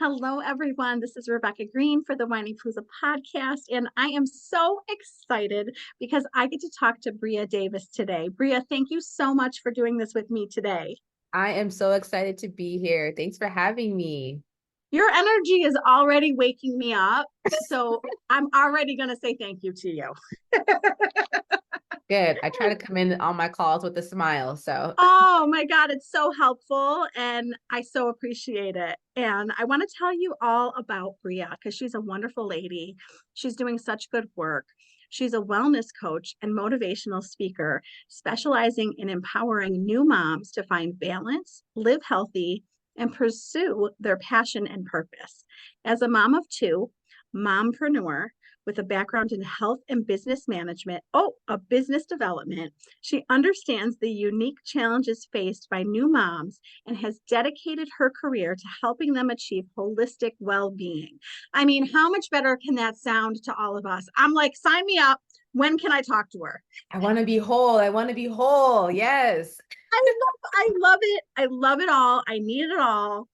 Hello, everyone. This is Rebecca Greene for the Whinypaluza podcast, and I am so excited because I get to talk to Brea Davis today. Brea, thank you so much for doing this with me today. I am so excited to be here. Thanks for having me. Your energy is already waking me up, so I'm already going to say thank you to you. Good. I try to come in on my calls with a smile. So, Oh my God, it's so helpful and I so appreciate it. And I want to tell you all about Brea because she's a wonderful lady. She's doing such good work. She's a wellness coach and motivational speaker, specializing in empowering new moms to find balance, live healthy, and pursue their passion and purpose. As a mom of two, mompreneur, with a background in health and business management, a business development, she understands the unique challenges faced by new moms and has dedicated her career to helping them achieve holistic well-being. I mean, how much better can that sound to all of us? I'm like, sign me up. When can I talk to her? I want to be whole. I want to be whole. Yes. I love it. I love it all. I need it all.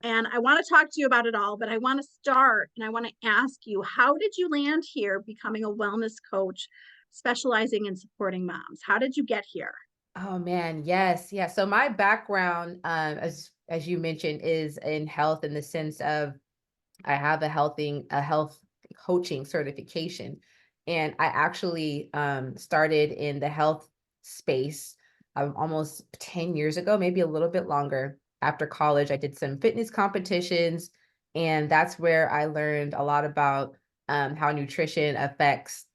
And I want to talk to you about it all, but I want to start and I want to ask you, how did you land here becoming a wellness coach specializing in supporting moms? How did you get here? Oh man, yes. Yeah. So my background, as you mentioned, is in health in the sense of I have a health coaching certification. And I actually started in the health space almost 10 years ago, maybe a little bit longer. After college, I did some fitness competitions, and that's where I learned a lot about how nutrition affects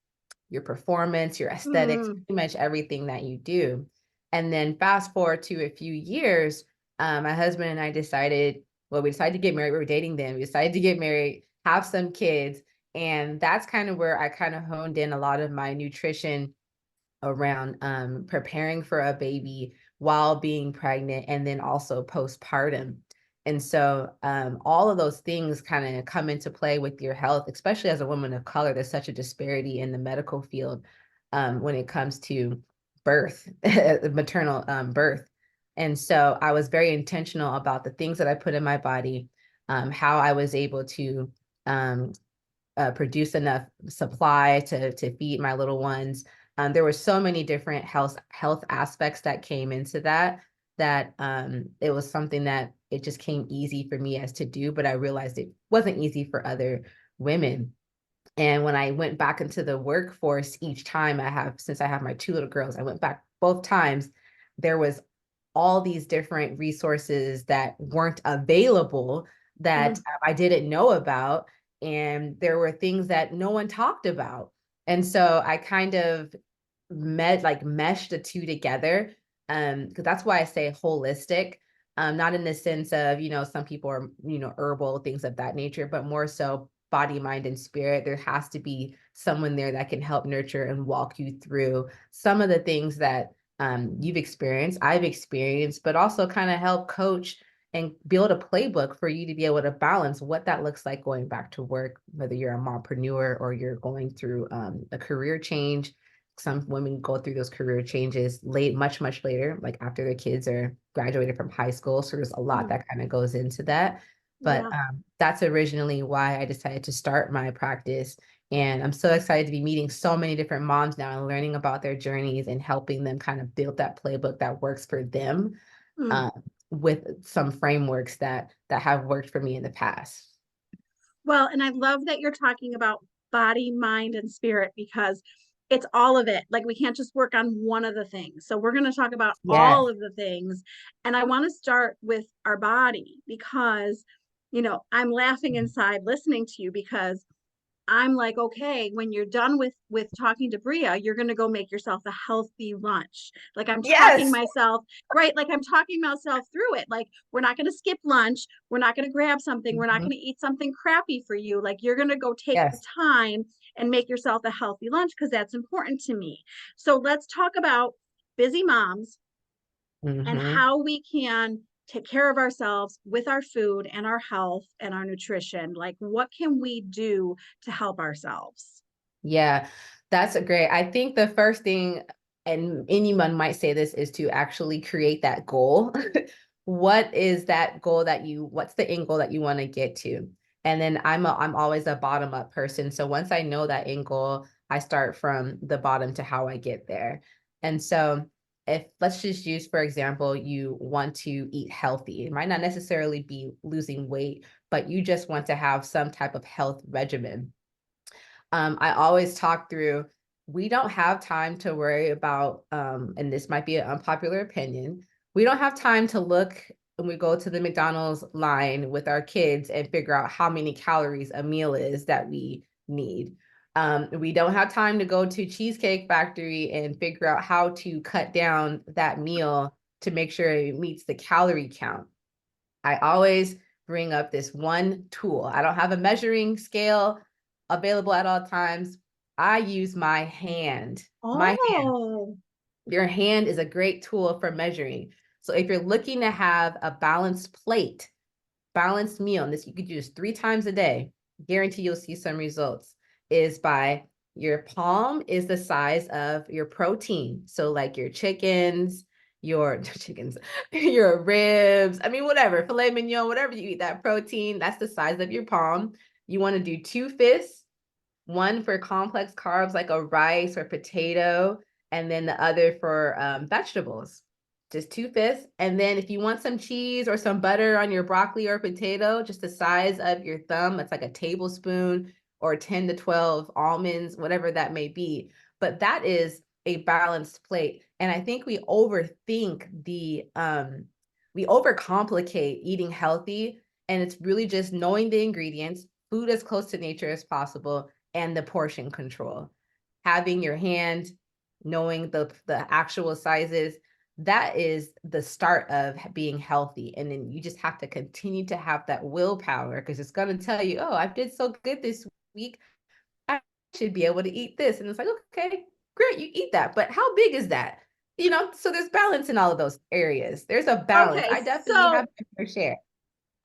your performance, your aesthetics, Mm. pretty much everything that you do. And then fast forward to a few years, my husband and I decided, well, we decided to get married. We were dating then. We decided to get married, have some kids. And that's kind of where I kind of honed in a lot of my nutrition around preparing for a baby while being pregnant and then also postpartum. And so all of those things kind of come into play with your health, especially as a woman of color. There's such a disparity in the medical field when it comes to birth, maternal birth. And so I was very intentional about the things that I put in my body, how I was able to um, produce enough supply to feed my little ones. There were so many different health aspects that came into that it was something that it just came easy for me as to do, but I realized it wasn't easy for other women. And when I went back into the workforce each time since I have my two little girls, I went back both times, there was all these different resources that weren't available that Mm. I didn't know about. And there were things that no one talked about. And so I kind of meshed the two together. Because that's why I say holistic, not in the sense of, some people are, herbal, things of that nature, but more so body, mind, and spirit. There has to be someone there that can help nurture and walk you through some of the things that you've experienced, I've experienced, but also kind of help coach and build a playbook for you to be able to balance what that looks like going back to work, whether you're a mompreneur or you're going through a career change. Some women go through those career changes much later, like after their kids are graduated from high school. So there's a lot Mm. that kind of goes into that. But Yeah. that's originally why I decided to start my practice. And I'm so excited to be meeting so many different moms now and learning about their journeys and helping them kind of build that playbook that works for them, Mm. um, with some frameworks that have worked for me in the past. Well, and I love that you're talking about body, mind, and spirit because it's all of it. Like we can't just work on one of the things. So we're going to talk about Yes. all of the things. And I want to start with our body because, I'm laughing inside listening to you because I'm like, okay, when you're done with talking to Brea, you're gonna go make yourself a healthy lunch. Like I'm talking Yes. myself, right? Like I'm talking myself through it. Like we're not gonna skip lunch, we're not gonna grab something, we're not Mhm. gonna eat something crappy for you. Like you're gonna go take the Yes. time and make yourself a healthy lunch because that's important to me. So let's talk about busy moms and Hmm. how we can take care of ourselves with our food and our health and our nutrition. Like, what can we do to help ourselves? Yeah, that's a great. I think the first thing, and anyone might say this, is to actually create that goal what is that goal what's the end goal that you want to get to? And then I'm always a bottom up person. So once I know that end goal, I start from the bottom to how I get there. And so if let's just use, for example, you want to eat healthy. It might not necessarily be losing weight, but you just want to have some type of health regimen. I always talk through, we don't have time to worry about, and this might be an unpopular opinion, we don't have time to look when we go to the McDonald's line with our kids and figure out how many calories a meal is that we need. We don't have time to go to Cheesecake Factory and figure out how to cut down that meal to make sure it meets the calorie count. I always bring up this one tool. I don't have a measuring scale available at all times. I use my hand. My hand. Oh, Your hand is a great tool for measuring. So if you're looking to have a balanced plate, balanced meal, and this you could use 3 times a day, guarantee you'll see some results, is by your palm is the size of your protein. So like your chickens, your chickens, your ribs, I mean, whatever, filet mignon, whatever you eat, that protein, that's the size of your palm. You want to do 2 fists, one for complex carbs like a rice or potato, and then the other for vegetables. Just 2 fists. And then if you want some cheese or some butter on your broccoli or potato, just the size of your thumb, it's like a tablespoon or 10 to 12 almonds, whatever that may be. But that is a balanced plate. And I think we overcomplicate eating healthy. And it's really just knowing the ingredients, food as close to nature as possible, and the portion control. Having your hand, knowing the actual sizes, that is the start of being healthy. And then you just have to continue to have that willpower because it's going to tell you, oh, I did so good this week. I should be able to eat this. And it's like, okay, great, you eat that. But how big is that? So there's balance in all of those areas. There's a balance. okay. I definitely have So, my fair share.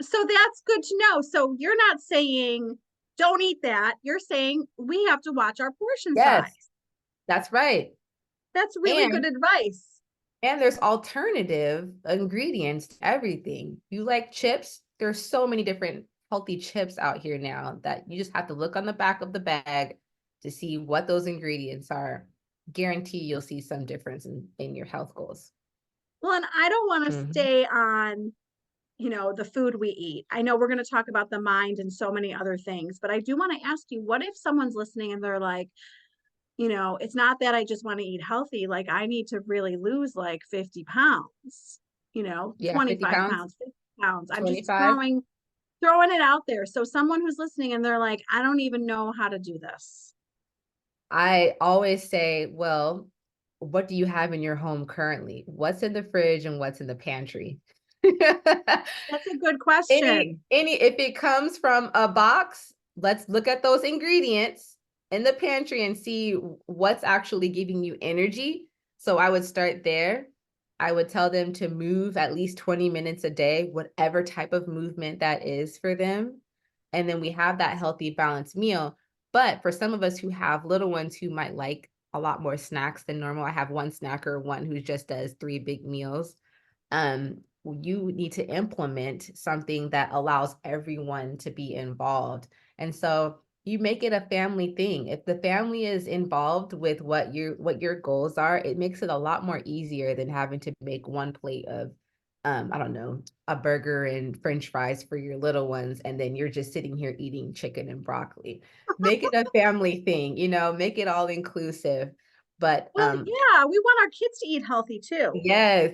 so that's good to know. So you're not saying don't eat that. You're saying we have to watch our portion Yes, size. that's right. That's really good And advice. there's alternative ingredients to everything. You like chips? There's so many different healthy chips out here now that you just have to look on the back of the bag to see what those ingredients are. Guarantee you'll see some difference in your health goals. Well, and I don't want to Mhm. stay on, the food we eat. I know we're going to talk about the mind and so many other things, but I do want to ask you, what if someone's listening and they're like, it's not that I just want to eat healthy. Like I need to really lose like 50 pounds, Yeah, 50 25 pounds, pounds, 50 pounds. I'm just 25. throwing it out there. So someone who's listening and they're like, I don't even know how to do this. I always say, well, what do you have in your home currently? What's in the fridge and what's in the pantry? That's a good question. If it comes from a box, let's look at those ingredients in the pantry and see what's actually giving you energy. So I would start there. I would tell them to move at least 20 minutes a day, whatever type of movement that is for them. And then we have that healthy, balanced meal. But for some of us who have little ones who might like a lot more snacks than normal, I have one snacker, one who just does 3 big meals. You need to implement something that allows everyone to be involved. And so you make it a family thing. If the family is involved with what your goals are, it makes it a lot more easier than having to make one plate of I don't know, a burger and french fries for your little ones and then you're just sitting here eating chicken and broccoli. Make it a family thing, make it all inclusive. But Well, yeah, we want our kids to eat healthy too. yes,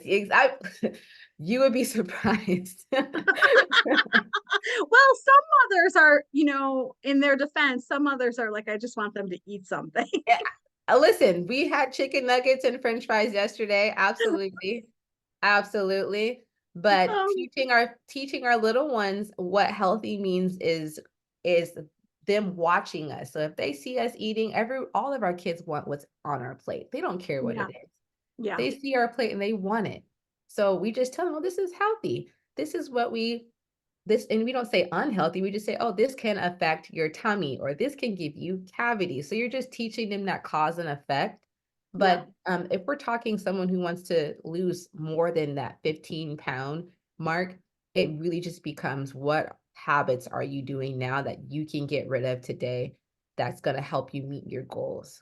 you would be surprised. Well, some mothers are, in their defense, some mothers are like, I just want them to eat something. Yeah, listen, we had chicken nuggets and french fries yesterday. Absolutely. Absolutely. But Um, teaching our little ones what healthy means is them watching us. So if they see us eating, all of our kids want what's on our plate. They don't care what yeah, it is. yeah, They see our plate and they want it. So we just tell them, oh, this is healthy. This is what and we don't say unhealthy, we just say, oh, this can affect your tummy or this can give you cavities. So you're just teaching them that cause and effect. yeah. But if we're talking someone who wants to lose more than that 15 pound, mark, it really just becomes what habits are you doing now that you can get rid of today that's going to help you meet your goals.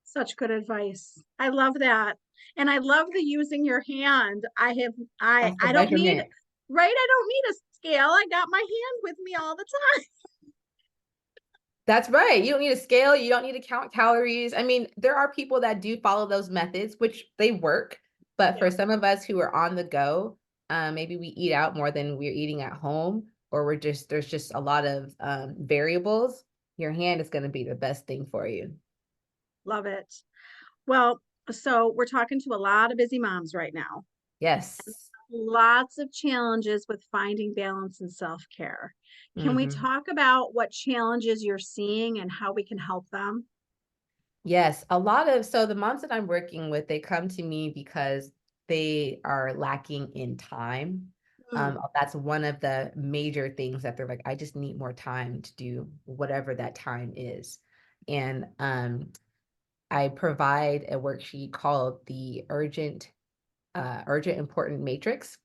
Such good advice. I love that. And I love the using your hand. That's the I don't need, measurement. right? I don't need a scale. I got my hand with me all the time. That's right. You don't need a scale. You don't need to count calories. I mean, there are people that do follow those methods, which they work. But for Yeah, some of us who are on the go, maybe we eat out more than we're eating at home, or there's just a lot of variables. Your hand is going to be the best thing for you. love it. Well, so we're talking to a lot of busy moms right now. Yes. Lots of challenges with finding balance and self-care. Can we Hmm. talk about what challenges you're seeing and how we can help them? Yes, a lot of so the moms that I'm working with, they come to me because they are lacking in time. Mm. That's one of the major things that they're like, I just need more time to do whatever that time is. And I provide a worksheet called the urgent important matrix,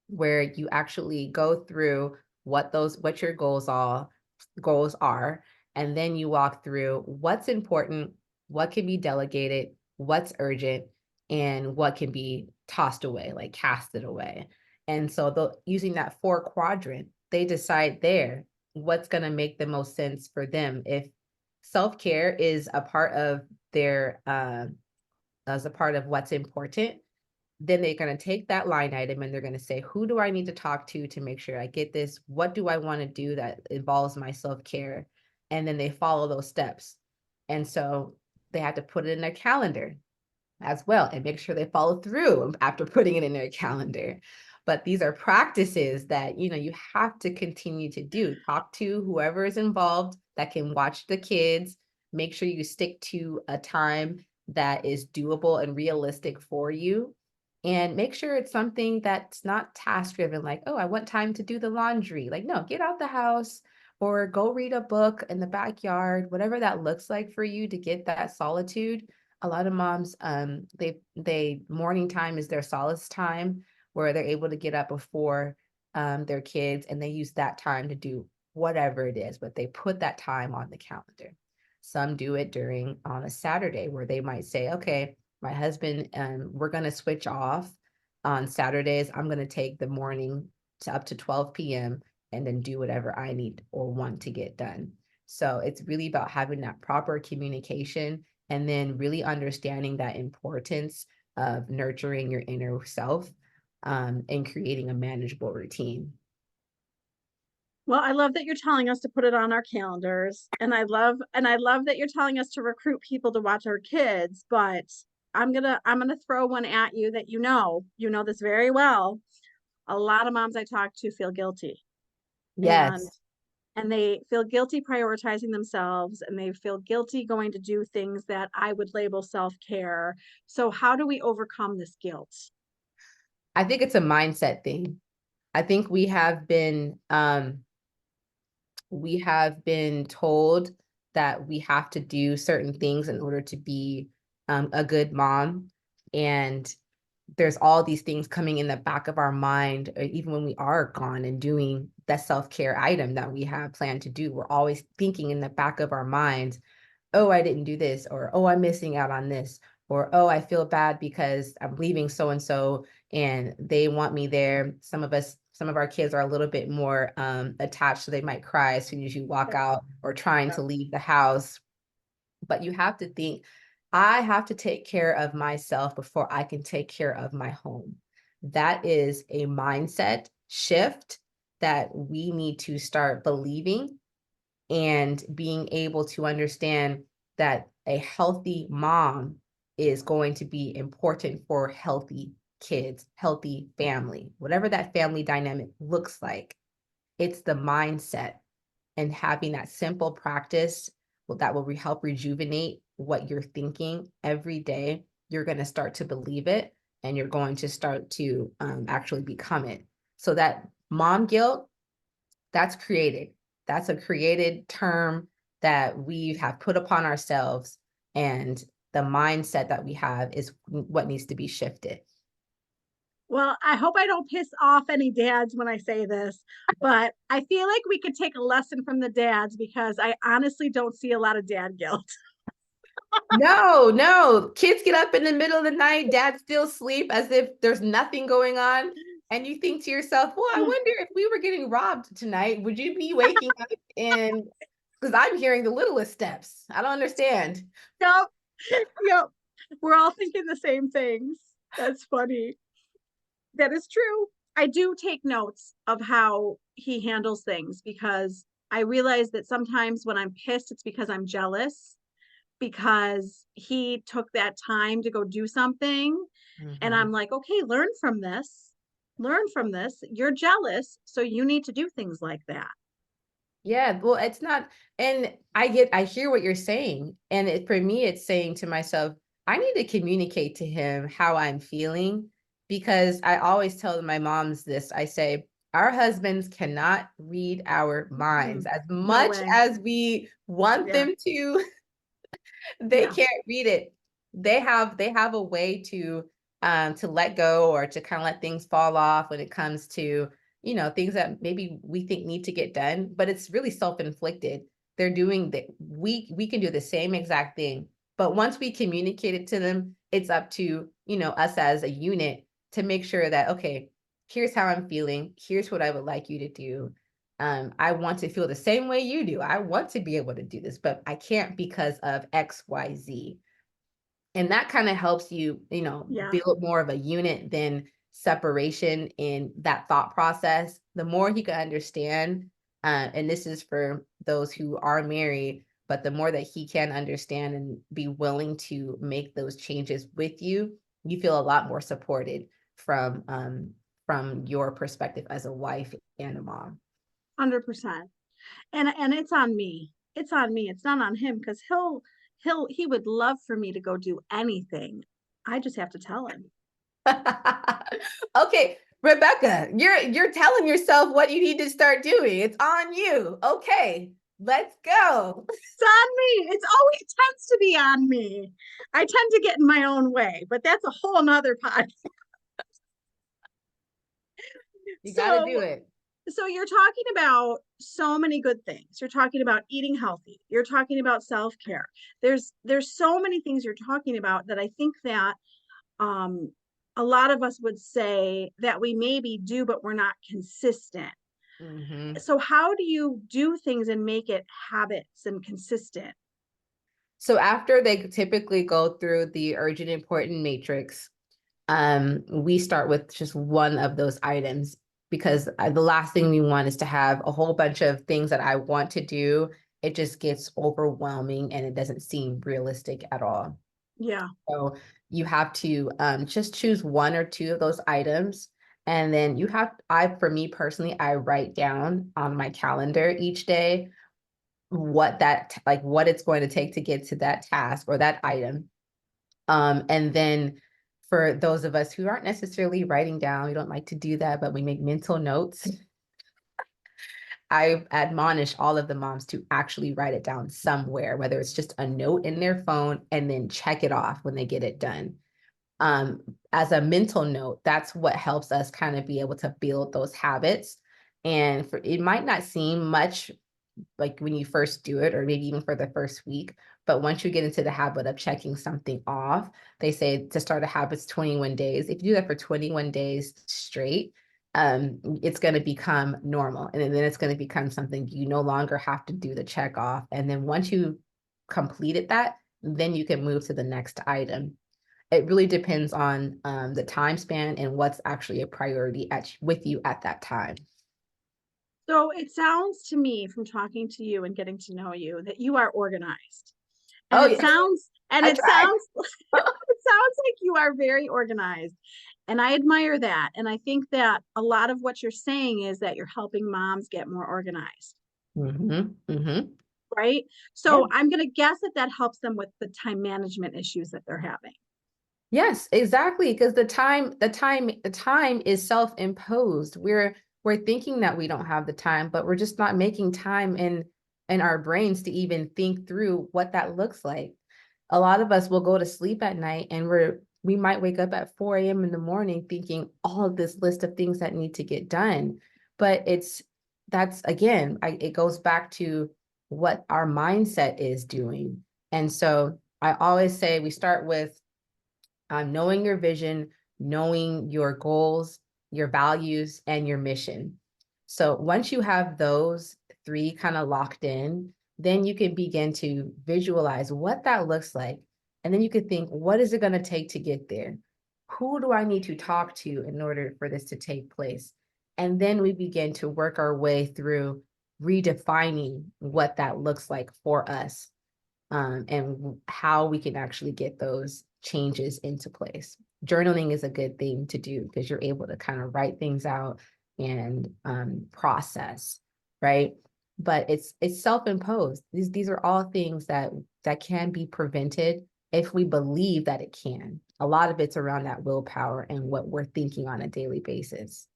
where you actually go through what your goals are, and then you walk through what's important, what can be delegated, what's urgent, and what can be tossed away, like casted away. And so using that four quadrant, they decide there what's going to make the most sense for them. If self-care is a part of their as a part of what's important, then they're going to take that line item and they're going to say, who do I need to talk to make sure I get this? What do I want to do that involves my self care? And then they follow those steps. And so they have to put it in their calendar as well and make sure they follow through after putting it in their calendar. But these are practices that you have to continue to do. Talk to whoever is involved that can watch the kids. Make sure you stick to a time that is doable and realistic for you. And make sure it's something that's not task driven, like, oh, I want time to do the laundry. Like, no, get out the house or go read a book in the backyard, whatever that looks like for you to get that solitude. A lot of moms, they morning time is their solace time where they're able to get up before their kids, and they use that time to do whatever it is, but they put that time on the calendar. Some do it during on a Saturday where they might say, okay, my husband, we're going to switch off on Saturdays. I'm going to take the morning to up to 12 p.m. and then do whatever I need or want to get done. So it's really about having that proper communication and then really understanding that importance of nurturing your inner self, and creating a manageable routine. Well, I love that you're telling us to put it on our calendars, and I love that you're telling us to recruit people to watch our kids, but I'm gonna throw one at you that you know this very well. A lot of moms I talk to feel guilty, and Yes. they feel guilty prioritizing themselves, and they feel guilty going to do things that I would label self-care. So how do we overcome this guilt? I think it's a mindset thing. I think we have been told that we have to do certain things in order to be a good mom. And there's all these things coming in the back of our mind, even when we are gone and doing that self care item that we have planned to do. We're always thinking in the back of our minds, oh, I didn't do this, or oh, I'm missing out on this, or oh, I feel bad because I'm leaving so and so and they want me there. Some of our kids are a little bit more attached, so they might cry as soon as you walk out or trying to leave the house. But you have to think, I have to take care of myself before I can take care of my home. That is a mindset shift that we need to start believing and being able to understand that a healthy mom is going to be important for healthy kids, healthy family, whatever that family dynamic looks like. It's the mindset and having that simple practice that will help rejuvenate what you're thinking every day. You're going to start to believe it and you're going to start to actually become it. So that mom guilt, that's created. That's a created term that we have put upon ourselves. And the mindset that we have is what needs to be shifted. Well, I hope I don't piss off any dads when I say this, but I feel like we could take a lesson from the dads because I honestly don't see a lot of dad guilt. No, no. Kids get up in the middle of the night, dads still sleep as if there's nothing going on. And you think to yourself, well, I wonder if we were getting robbed tonight, would you be waking up and because I'm hearing the littlest steps. I don't understand. Yep. Yep. We're all thinking the same things. That's funny. That is true. I do take notes of how he handles things because I realize that sometimes when I'm pissed, it's because I'm jealous because he took that time to go do something. And Mhm. I'm like, okay, learn from this. Learn from this. You're jealous. So you need to do things like that. Yeah, well, it's not, and I hear what you're saying. And for me, it's saying to myself, I need to communicate to him how I'm feeling because I always tell my moms this. I say, our husbands cannot read our minds Mm-mm. as No much way. as we want Yeah. them to. They Yeah. can't read it. They have a way to let go or to kind of let things fall off when it comes to, things that maybe we think need to get done, but it's really self-inflicted. They're doing that. We can do the same exact thing. But once we communicate it to them, it's up to, us as a unit to make sure that, okay, here's how I'm feeling. Here's what I would like you to do. I want to feel the same way you do. I want to be able to do this, but I can't because of XYZ. And that kind of helps you, Yeah. build more of a unit than separation in that thought process. The more he can understand, and this is for those who are married, but the more that he can understand and be willing to make those changes with you, you feel a lot more supported from your perspective as a wife and a mom. 100%. And it's on me. It's on me. It's not on him because he would love for me to go do anything. I just have to tell him. Okay, Rebecca, you're telling yourself what you need to start doing. It's on you. Okay, let's go. It's on me. It's always tends to be on me. I tend to get in my own way, but that's a whole nother podcast. You got to do So it. so you're talking about so many good things. You're talking about eating healthy. You're talking about self-care. There's so many things you're talking about that I think that um a lot of us would say that we maybe do, but we're not consistent. Mhm. So how do you do things and make it habits and consistent? So after they typically go through the urgent important matrix, we start with just one of those items because the last thing we want is to have a whole bunch of things that I want to do. It just gets overwhelming and it doesn't seem realistic at all. Yeah. So you have to just choose one or two of those items. And then for me personally, I write down on my calendar each day what it's going to take to get to that task or that item. And then for those of us who aren't necessarily writing down, we don't like to do that, but we make mental notes. I admonish all of the moms to actually write it down somewhere, whether it's just a note in their phone and then check it off when they get it done. um, as a mental note, that's what helps us kind of be able to build those habits. And it might not seem much like when you first do it, or maybe even for the first week. But once you get into the habit of checking something off, they say to start a habit's 21 days. If you do that for 21 days straight, it's going to become normal. And then it's going to become something you no longer have to do the check off. And then once you completed that, then you can move to the next item. It really depends on the time span and what's actually a priority with you at that time. So it sounds to me from talking to you and getting to know you that you are organized. And Oh it yeah, sounds and I it try. sounds it sounds like you are very organized. And I admire that. And I think that a lot of what you're saying is that you're helping moms get more organized, Hmm. Hmm. right? Yeah. So I'm going to guess that that helps them with the time management issues that they're having. Yes, exactly. Because the time is self-imposed. We're thinking that we don't have the time, but we're just not making time in our brains to even think through what that looks like. A lot of us will go to sleep at night and we're we might wake up at 4 a.m. in the morning thinking all of this list of things that need to get done. But that's again, it goes back to what our mindset is doing. And so I always say we start with knowing your vision, knowing your goals, your values, and your mission. So once you have those three kind of locked in, then you can begin to visualize what that looks like. And then you could think, what is it going to take to get there? Who do I need to talk to in order for this to take place? And then we begin to work our way through redefining what that looks like for us, and how we can actually get those changes into place. Journaling is a good thing to do because you're able to kind of write things out and process, right? But it's self-imposed. These are all things that can be prevented if we believe that it can. A lot of it's around that willpower and what we're thinking on a daily basis.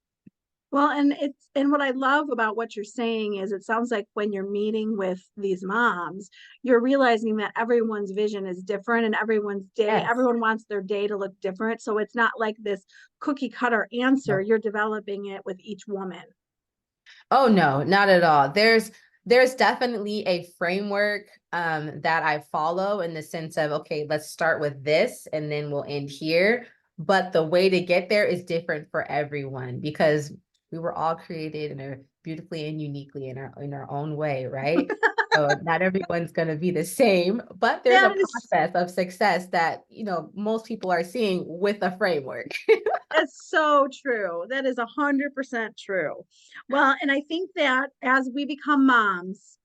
Well, and what I love about what you're saying is it sounds like when you're meeting with these moms, you're realizing that everyone's vision is different and Yes. everyone wants their day to look different. So it's not like this cookie cutter answer. No. You're developing it with each woman. Oh no, not at all. There's definitely a framework that I follow in the sense of, okay, let's start with this and then we'll end here. But the way to get there is different for everyone because we were all created in a beautifully and uniquely in our own way, right? So not everyone's going to be the same, but there's a That is process of success that, most people are seeing with a framework. That's so true. That is 100% true. Well, and I think that as we become moms,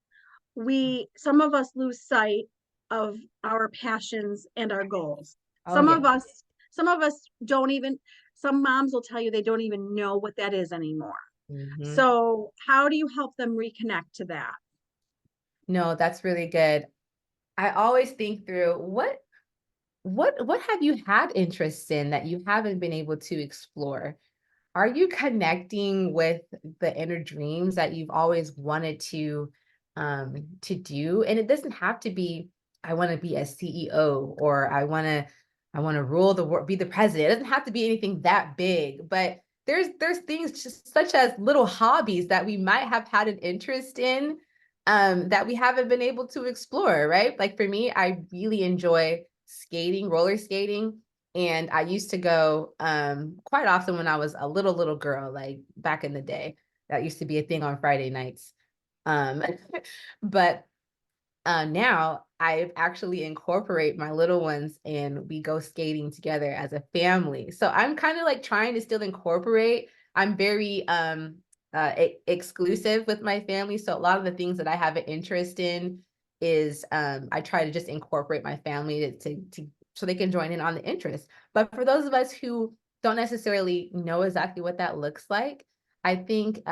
some of us lose sight of our passions and our goals. Oh Some of yeah. us, some of us don't even, some moms will tell you they don't even know what that is anymore. Mhm. So, how do you help them reconnect to that? No, that's really good. I always think through what have you had interest in that you haven't been able to explore? Are you connecting with the inner dreams that you've always wanted to do? And it doesn't have to be, I want to be a CEO or I want to rule the world, be the president. It doesn't have to be anything that big, but there's things just such as little hobbies that we might have had an interest in, that we haven't been able to explore, right? Like for me, I really enjoy skating, roller skating. And I used to go quite often when I was a little girl, like back in the day. That used to be a thing on Friday nights. Um, but now I actually incorporate my little ones and we go skating together as a family. So I'm kind of like trying to still incorporate. I'm very exclusive with my family. So a lot of the things that I have an interest in is I try to just incorporate my family to so they can join in on the interest. But for those of us who don't necessarily know exactly what that looks like, I think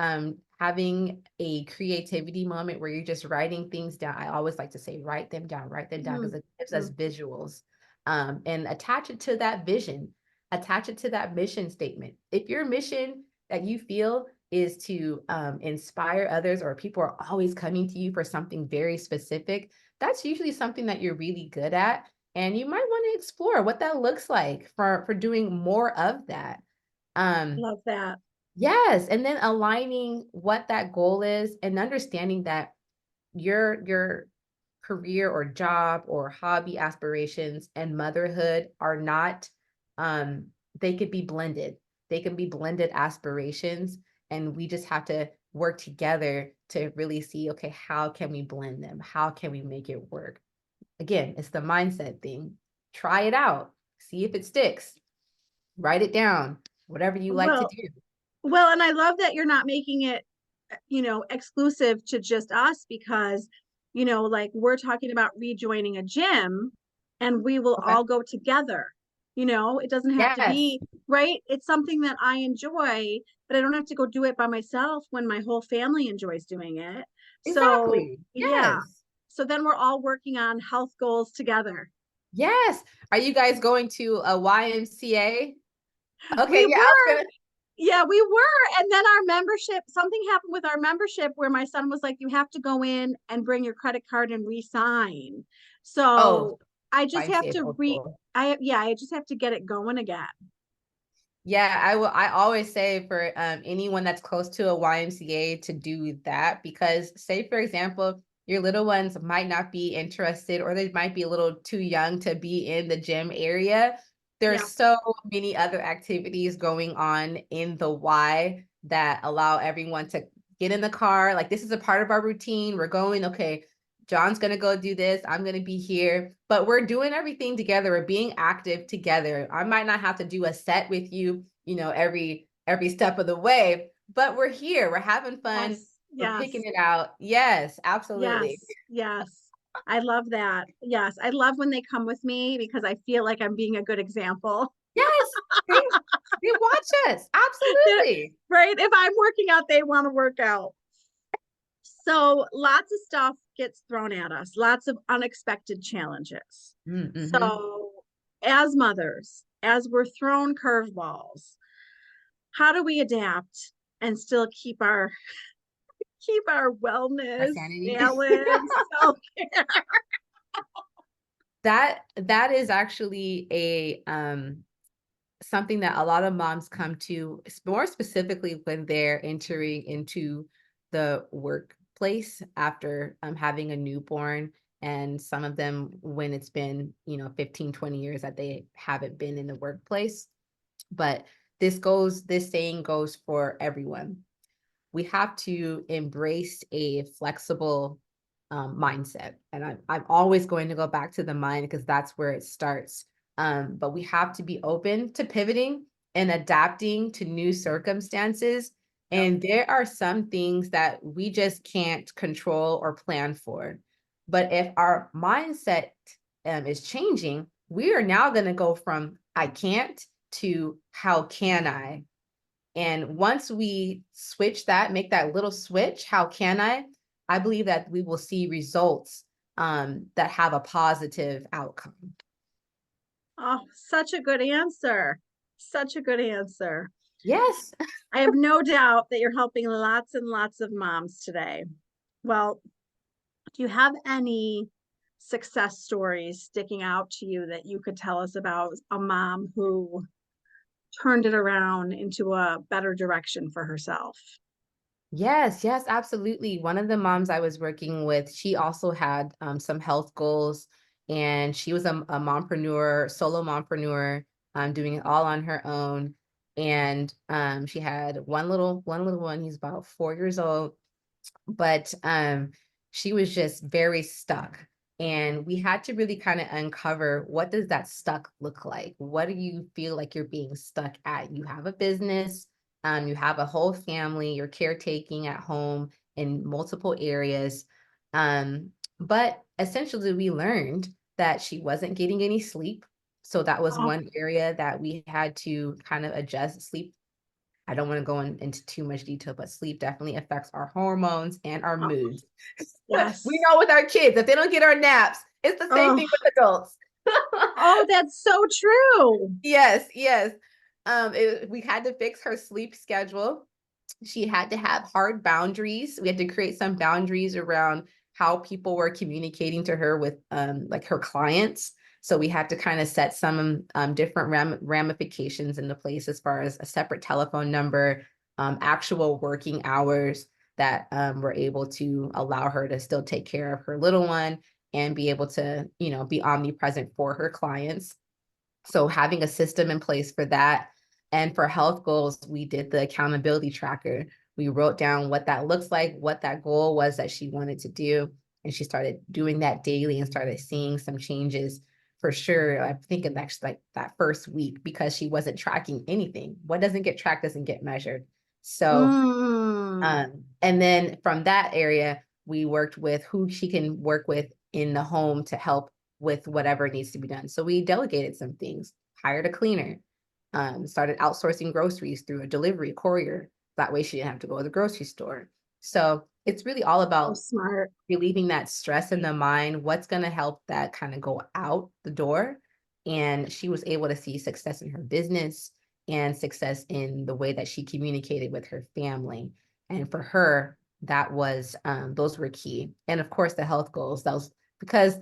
having a creativity moment where you're just writing things down. I always like to say, write them down because it gives us Mhm. visuals, and attach it to that vision, attach it to that mission statement. If your mission that you feel is to inspire others or people are always coming to you for something very specific, that's usually something that you're really good at. And you might want to explore what that looks like for doing more of that. Um, Love that. Yes, and then aligning what that goal is and understanding that your career or job or hobby aspirations and motherhood are not they could be blended. They can be blended aspirations and we just have to work together to really see, okay, how can we blend them? How can we make it work? Again, it's the mindset thing. Try it out. See if it sticks. Write it down. Whatever you like to Well, do. well, and I love that you're not making it, exclusive to just us because, like we're talking about rejoining a gym and we will Okay. all go together. It doesn't have to Yes. be right. It's something that I enjoy, but I don't have to go do it by myself when my whole family enjoys doing it. So, Exactly. yeah. Yes. So then we're all working on health goals together. Yes. Are you guys going to a YMCA? We Okay, yeah, I was were gonna. Yeah, we were. And then our membership, something happened with our membership where my son was like, you have to go in and bring your credit card and re-sign. Oh, So I just Why have say to old school? I just have to get it going again. Yeah, I will. I always say for anyone that's close to a YMCA to do that because, say, for example, your little ones might not be interested or they might be a little too young to be in the gym area. There's Yeah. so many other activities going on in the Y that allow everyone to get in the car. Like, this is a part of our routine. We're going, okay, John's going to go do this. I'm going to be here, but we're doing everything together. We're being active together. I might not have to do a set with you, every step of the way, but we're here. We're having fun. Yes. We're picking Yes. it out. Yes, absolutely. Yes. Yes. I love that. Yes. I love when they come with me because I feel like I'm being a good example. Yes. They watch us. Absolutely. Right? If I'm working out, they want to work out. So lots of stuff gets thrown at us, lots of unexpected challenges. Mm-hmm. So, as mothers, as we're thrown curveballs, how do we adapt and still keep our Our wellness, sanity. balance, self-care? That is actually a something that a lot of moms come to more specifically when they're entering into the workplace after having a newborn, and some of them when it's been 15, 20 years that they haven't been in the workplace. But this saying goes for everyone. We have to embrace a flexible mindset. And I'm always going to go back to the mind because that's where it starts. But we have to be open to pivoting and adapting to new circumstances. Yep. And there are some things that we just can't control or plan for. But if our mindset is changing, we are now going to go from I can't to how can I? And once we switch that, make that little switch, how can I believe that we will see results that have a positive outcome. Oh, such a good answer. Such a good answer. Yes. I have no doubt that you're helping lots and lots of moms today. Well, do you have any success stories sticking out to you that you could tell us about a mom who turned it around into a better direction for herself? Yes, yes, absolutely. One of the moms I was working with, she also had some health goals, and she was a mompreneur, solo mompreneur, doing it all on her own. And she had one little one. He's about 4 years old, but she was just very stuck, and we had to really kind of uncover, what does that stuck look like? What do you feel like you're being stuck at? You have a business, you have a whole family, you're caretaking at home in multiple areas, but essentially we learned that she wasn't getting any sleep. So that was Oh, one area that we had to kind of adjust. Sleep, I don't want to go into too much detail, but sleep definitely affects our hormones and our oh, moods. We yes. know with our kids, if they don't get our naps, it's the same Oh, thing with adults. oh, that's so true. Yes, yes. We had to fix her sleep schedule. She had to have hard boundaries. We had to create some boundaries around how people were communicating to her with like her clients. So we had to kind of set some different ramifications into place as far as a separate telephone number, actual working hours that were able to allow her to still take care of her little one and be able to, be omnipresent for her clients. So having a system in place for that. And for health goals, we did the accountability tracker. We wrote down what that looks like, what that goal was that she wanted to do. And she started doing that daily and started seeing some changes for sure. I think of actually like that first week, because she wasn't tracking anything. What doesn't get tracked doesn't get measured. So Mm. and then from that area, we worked with who she can work with in the home to help with whatever needs to be done. So we delegated some things, hired a cleaner, started outsourcing groceries through a delivery courier. That way she didn't have to go to the grocery store. So it's really all So about smart. relieving that stress in the mind, what's going to help that kind of go out the door. And she was able to see success in her business and success in the way that she communicated with her family. And for her, that was those were key. And of course, the health goals. That was because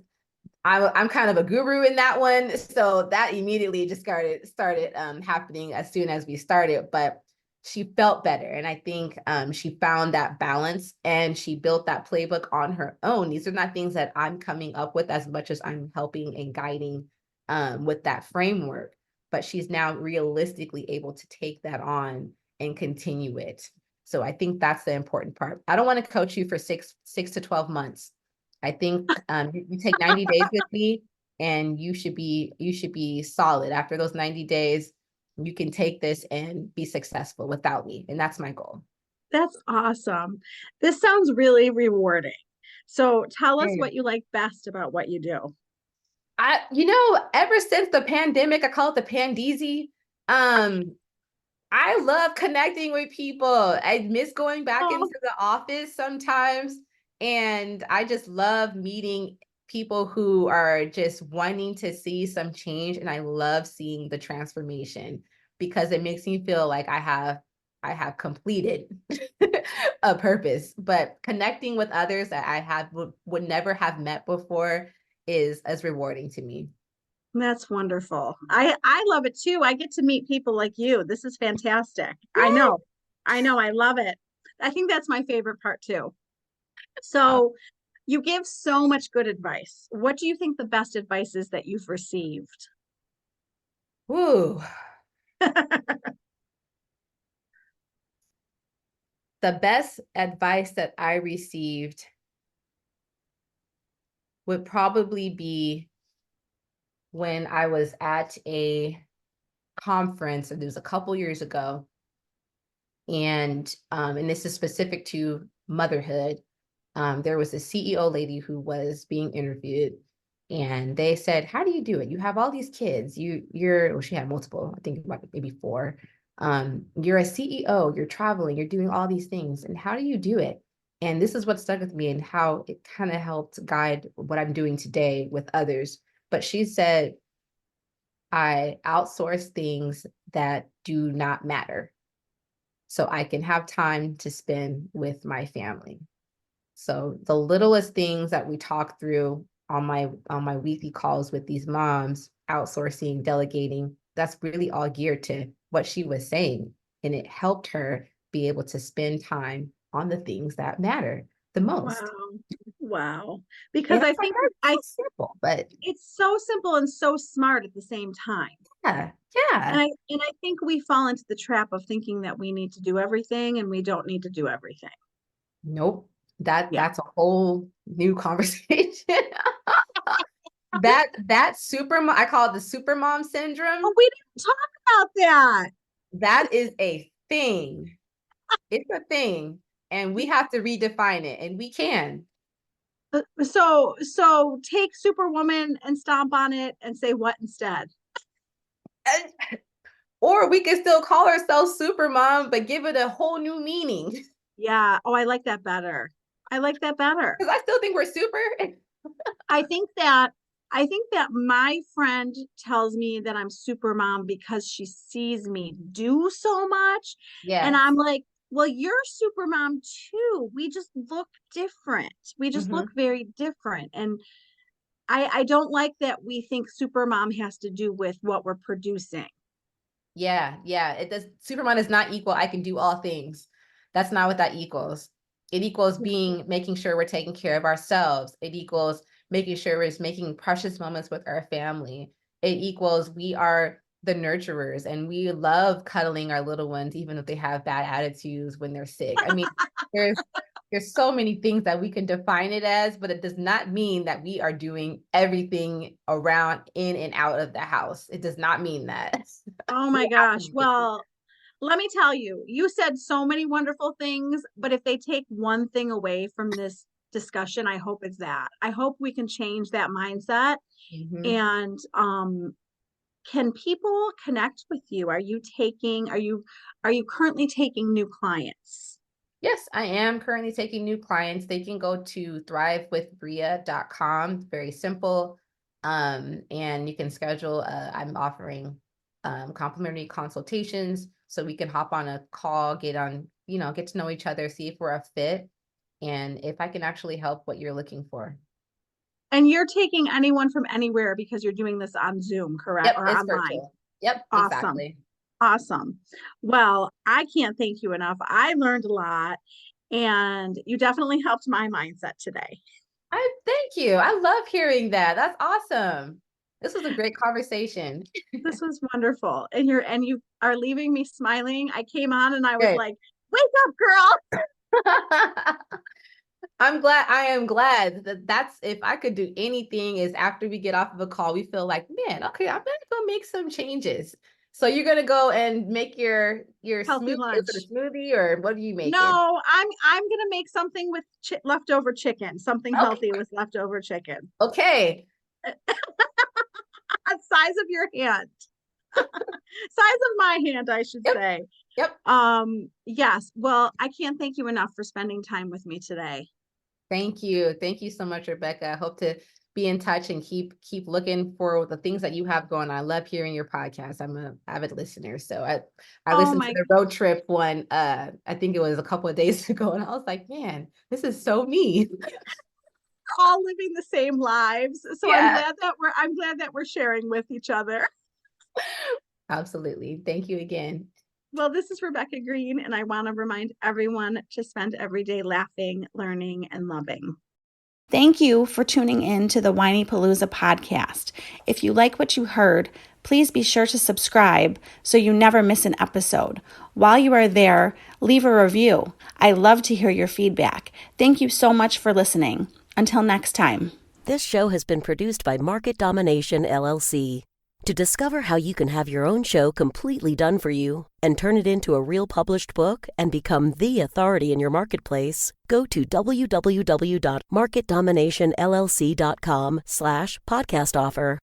I'm kind of a guru in that one. So that immediately just started happening as soon as we started. But she felt better. And I think she found that balance and she built that playbook on her own. These are not things that I'm coming up with as much as I'm helping and guiding with that framework. But she's now realistically able to take that on and continue it. So I think that's the important part. I don't want to coach you for six to 12 months. I think you take 90 days with me and you should be solid. After those 90 days, you can take this and be successful without me. And that's my goal. That's awesome. This sounds really rewarding. So tell us Yeah. what you like best about what you do. Ever since the pandemic, I call it the pandeezy. Um, I love connecting with people. I miss going back Oh, into the office sometimes. And I just love meeting people who are just wanting to see some change. And I love seeing the transformation because it makes me feel like I have completed a purpose. But connecting with others that I would never have met before is as rewarding to me. that's wonderful. I love it too. I get to meet people like you. This is fantastic. I Yeah. know. I know. I love it. I think that's my favorite part too. So you give so much good advice. What do you think the best advice is that you've received? Ooh. The best advice that I received would probably be when I was at a conference, and it was a couple years ago, and this is specific to motherhood. There was a CEO lady who was being interviewed, and they said, "How do you do it? You have all these kids. Well, she had multiple, I think about maybe four. You're a CEO, you're traveling, you're doing all these things, and how do you do it?" And this is what stuck with me and how it kind of helped guide what I'm doing today with others. But she said, "I outsource things that do not matter so I can have time to spend with my family." So the littlest things that we talk through on my weekly calls with these moms, outsourcing, delegating, that's really all geared to what she was saying. And it helped her be able to spend time on the things that matter the most. Wow. Wow. And Because I I was like, think that's so simple, but it's so simple and so smart at the same time. yeah, And yeah. I think we fall into the trap of thinking that we need to do everything and we don't need to do everything. Nope. That Yeah. that's a whole new conversation. That super mom, I call it the super mom syndrome. Oh, we didn't talk about that. That is a thing. It's a thing, and we have to redefine it, and we can. So take Superwoman and stomp on it and say what instead? Or we can still call ourselves super mom, but give it a whole new meaning. Because Yeah. Oh, I like that better. I like that better. I still think we're super. I think that I think that my friend tells me that I'm super mom because she sees me do so much. And I'm Yes. like, well, you're super mom too. We just look different. We just look Hmm. very different. And I don't like that we think super mom has to do with what we're producing. Yeah, yeah. It does. Superman is not equal. I can do all things. That's not what that equals. It equals making sure we're taking care of ourselves. It equals making sure we're making precious moments with our family. It equals we are the nurturers and we love cuddling our little ones, even if they have bad attitudes when they're sick. I mean, there's there's so many things that we can define it as, but it does not mean that we are doing everything around in and out of the house. It does not mean that. Oh We my have to gosh. make it clear. Well, let me tell you, you said so many wonderful things, but if they take one thing away from this discussion, I hope it's that. I hope we can change that mindset. Mhm. And can people connect with you? Are you currently taking new clients? Yes, I am currently taking new clients. They can go to thrivewithbria.com. Very simple. And you can schedule, I'm offering complimentary consultations so we can hop on a call, get to know each other, see if we're a fit, and if I can actually help what you're looking for. And you're taking anyone from anywhere because you're doing this on Zoom, correct? Yep, Or it's online. virtual. Yep, Awesome. exactly. Awesome. Well, I can't thank you enough. I learned a lot and you definitely helped my mindset today. I thank you. I love hearing that. That's awesome. This was a great conversation. This was wonderful. And you are leaving me smiling. I came on and I was Good. like, wake up, girl. I am glad that that's, if I could do anything, is after we get off of a call, we feel like, man, okay, I'm gonna go make some changes. So you're gonna go and make your Healthy smoothie. Is it lunch. a smoothie or what are you making? No, I'm gonna make something with leftover chicken, something Okay. healthy with leftover chicken. Okay. Size of your hand. Size of my hand, I should Yep. say. Yep. Yes. Well, I can't thank you enough for spending time with me today. Thank you. Thank you so much, Rebecca. I hope to be in touch and keep looking for the things that you have going on. I love hearing your podcast. I'm an avid listener. So I Oh listened to my, the road trip one, I think it was a couple of days ago, and I was like, man, this is so me. we're all living the same lives. So Yeah, I'm glad that we're sharing with each other. absolutely. Thank you again. Well, this is Rebecca Greene, and I want to remind everyone to spend every day laughing, learning, and loving. Thank you for tuning in to the Whinypaluza podcast. If you like what you heard, please be sure to subscribe so you never miss an episode. While you are there, leave a review. I love to hear your feedback. Thank you so much for listening. Until next time. This show has been produced by Market Domination, LLC. To discover how you can have your own show completely done for you and turn it into a real published book and become the authority in your marketplace, go to www.marketdominationllc.com/podcast offer.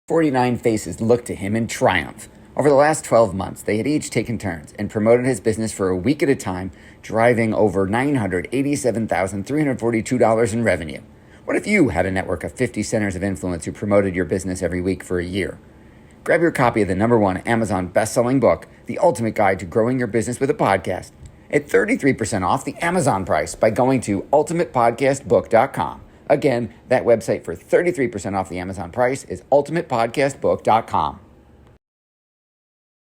49 faces looked to him in triumph. Over the last 12 months, they had each taken turns and promoted his business for a week at a time, driving over $987,342 in revenue. What if you had a network of 50 centers of influence who promoted your business every week for a year? Grab your copy of the #1 Amazon best-selling book, The Ultimate Guide to Growing Your Business with a Podcast, at 33% off the Amazon price by going to ultimatepodcastbook.com. Again, that website for 33% off the Amazon price is ultimatepodcastbook.com.